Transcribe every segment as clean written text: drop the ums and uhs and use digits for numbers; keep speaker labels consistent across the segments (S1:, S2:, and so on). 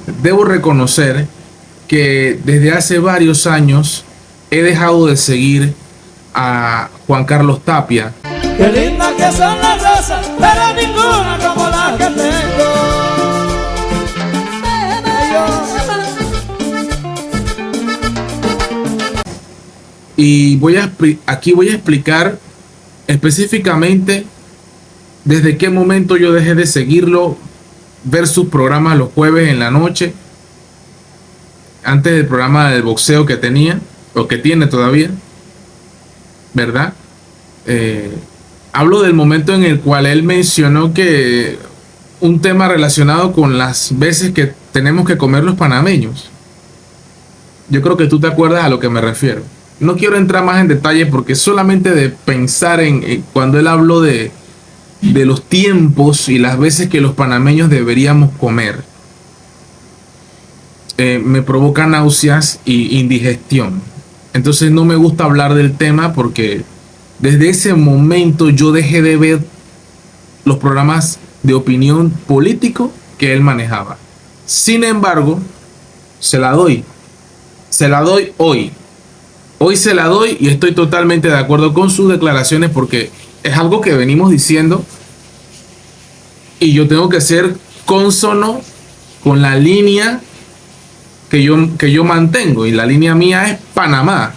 S1: Debo reconocer que desde hace varios años he dejado de seguir a Juan Carlos Tapia.
S2: Qué lindas que son las rosas, pero ninguna como las que tengo.
S1: Y aquí voy a explicar específicamente desde qué momento yo dejé de seguirlo, ver sus programas los jueves en la noche, antes del programa del boxeo que tenía, o que tiene todavía, ¿verdad? Hablo del momento en el cual él mencionó que un tema relacionado con las veces que tenemos que comer los panameños. Yo creo que tú te acuerdas a lo que me refiero. No quiero entrar más en detalle porque solamente de pensar en cuando él habló de los tiempos y las veces que los panameños deberíamos comer, me provoca náuseas y indigestión. Entonces no me gusta hablar del tema porque desde ese momento yo dejé de ver los programas de opinión político que él manejaba. Sin embargo, se la doy hoy. Hoy se la doy y estoy totalmente de acuerdo con sus declaraciones porque es algo que venimos diciendo y yo tengo que ser cónsono con la línea que yo mantengo, y la línea mía es Panamá.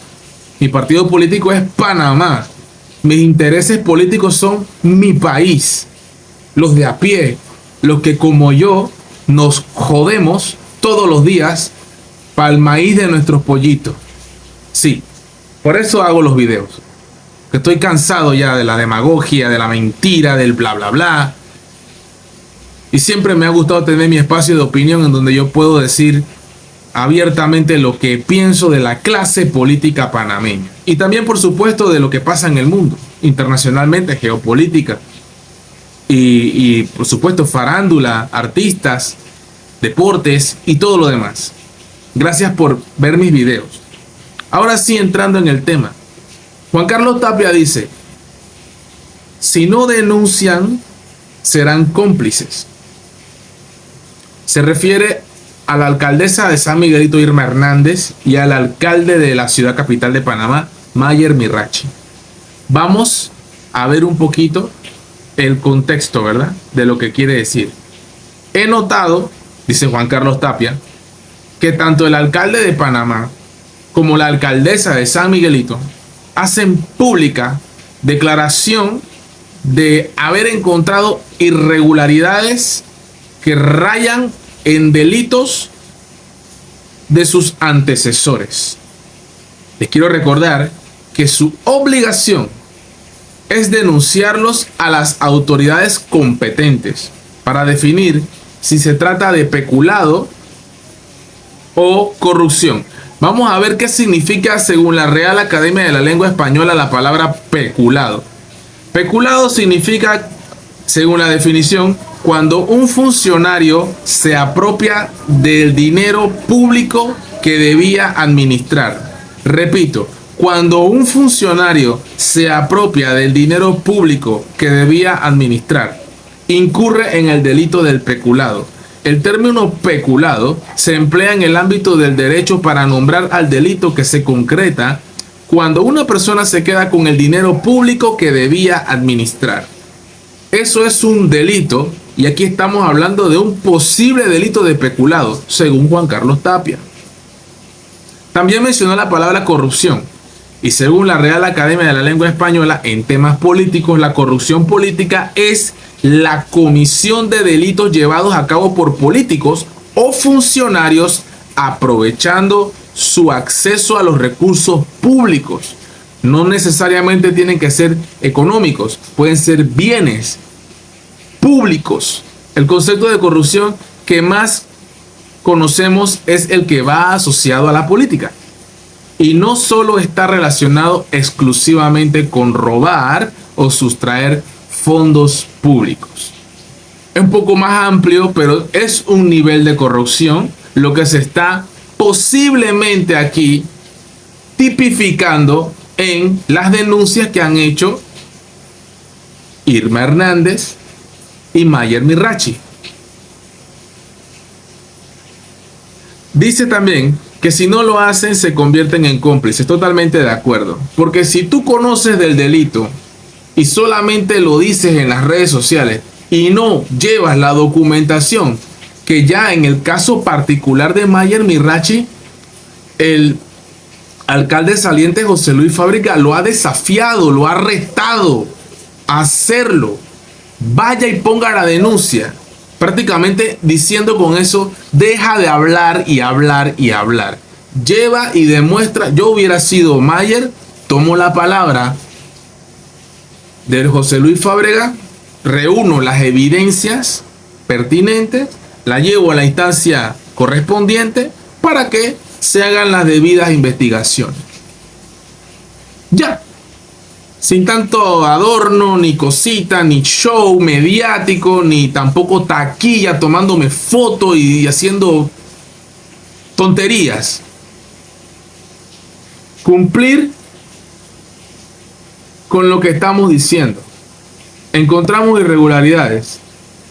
S1: Mi partido político es Panamá. Mis intereses políticos son mi país, los de a pie, los que como yo nos jodemos todos los días para el maíz de nuestros pollitos. Sí, por eso hago los videos. Que estoy cansado ya de la demagogia, de la mentira, del bla bla bla. Y siempre me ha gustado tener mi espacio de opinión en donde yo puedo decir abiertamente lo que pienso de la clase política panameña. Y también, por supuesto, de lo que pasa en el mundo, internacionalmente, geopolítica. Y por supuesto, farándula, artistas, deportes y todo lo demás. Gracias por ver mis videos. Ahora sí, entrando en el tema. Juan Carlos Tapia dice: si no denuncian, serán cómplices. Se refiere a la alcaldesa de San Miguelito, Irma Hernández, y al alcalde de la ciudad capital de Panamá, Mayer Mirachi. Vamos a ver un poquito el contexto, ¿verdad?, de lo que quiere decir. He notado, dice Juan Carlos Tapia, que tanto el alcalde de Panamá como la alcaldesa de San Miguelito hacen pública declaración de haber encontrado irregularidades que rayan en delitos de sus antecesores. Les quiero recordar que su obligación es denunciarlos a las autoridades competentes para definir si se trata de peculado o corrupción. Vamos a ver qué significa, según la Real Academia de la Lengua Española, la palabra peculado. Peculado significa, según la definición, cuando un funcionario se apropia del dinero público que debía administrar. Repito, cuando un funcionario se apropia del dinero público que debía administrar, incurre en el delito del peculado. El término peculado se emplea en el ámbito del derecho para nombrar al delito que se concreta cuando una persona se queda con el dinero público que debía administrar. Eso es un delito, y aquí estamos hablando de un posible delito de peculado, según Juan Carlos Tapia. También mencionó la palabra corrupción, y según la Real Academia de la Lengua Española, en temas políticos, la corrupción política es la comisión de delitos llevados a cabo por políticos o funcionarios aprovechando su acceso a los recursos públicos. No necesariamente tienen que ser económicos, pueden ser bienes públicos. El concepto de corrupción que más conocemos es el que va asociado a la política. Y no solo está relacionado exclusivamente con robar o sustraer fondos públicos. Es un poco más amplio, pero es un nivel de corrupción lo que se está posiblemente aquí tipificando en las denuncias que han hecho Irma Hernández y Mayer Mirachi. Dice también que si no lo hacen se convierten en cómplices. Totalmente de acuerdo. Porque si tú conoces del delito y solamente lo dices en las redes sociales y no llevas la documentación, que ya en el caso particular de Mayer Mirachi, el alcalde saliente José Luis Fábrega lo ha desafiado, lo ha retado a hacerlo. Vaya y ponga la denuncia. Prácticamente diciendo con eso, deja de hablar y hablar y hablar. Lleva y demuestra. Yo hubiera sido Mayer, tomo la palabra del José Luis Fábrega, reúno las evidencias pertinentes, la llevo a la instancia correspondiente para que se hagan las debidas investigaciones. Ya. Sin tanto adorno, ni cosita, ni show mediático, ni tampoco taquilla tomándome foto y haciendo tonterías. Cumplir con lo que estamos diciendo. Encontramos irregularidades.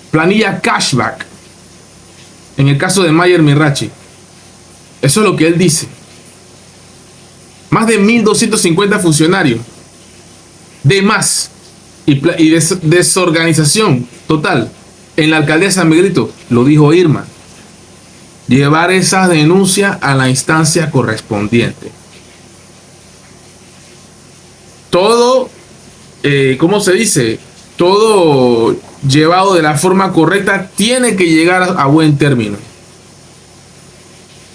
S1: Planilla cashback. En el caso de Mayer Mirachi. Eso es lo que él dice. Más de 1.250 funcionarios. De más y desorganización total en la alcaldía de San Miguelito, lo dijo Irma. Llevar esas denuncias a la instancia correspondiente. Todo, ¿cómo se dice? Todo llevado de la forma correcta tiene que llegar a buen término.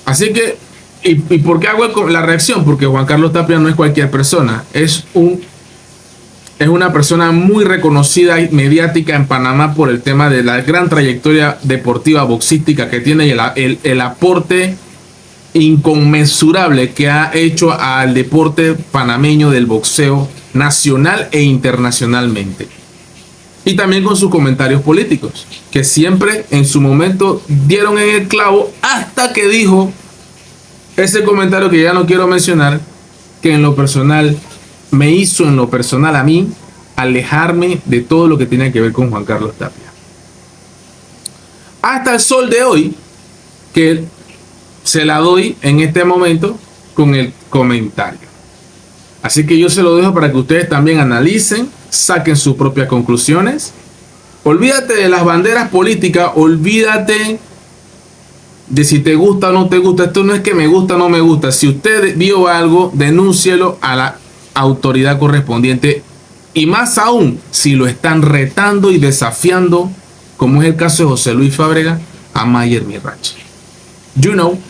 S1: Así que, ¿y por qué hago la reacción? Porque Juan Carlos Tapia no es cualquier persona, es una persona muy reconocida y mediática en Panamá por el tema de la gran trayectoria deportiva boxística que tiene y el aporte inconmensurable que ha hecho al deporte panameño del boxeo nacional e internacionalmente. Y también con sus comentarios políticos, que siempre en su momento dieron en el clavo hasta que dijo ese comentario que ya no quiero mencionar, que en lo personal me hizo en lo personal a mí alejarme de todo lo que tenía que ver con Juan Carlos Tapia. Hasta el sol de hoy, que se la doy en este momento con el comentario. Así que yo se lo dejo para que ustedes también analicen, saquen sus propias conclusiones. Olvídate de las banderas políticas, olvídate de si te gusta o no te gusta. Esto no es que me gusta o no me gusta. Si usted vio algo, denúncielo a la autoridad correspondiente, y más aún si lo están retando y desafiando, como es el caso de José Luis Fábrega a Mayer Mirachi. You know.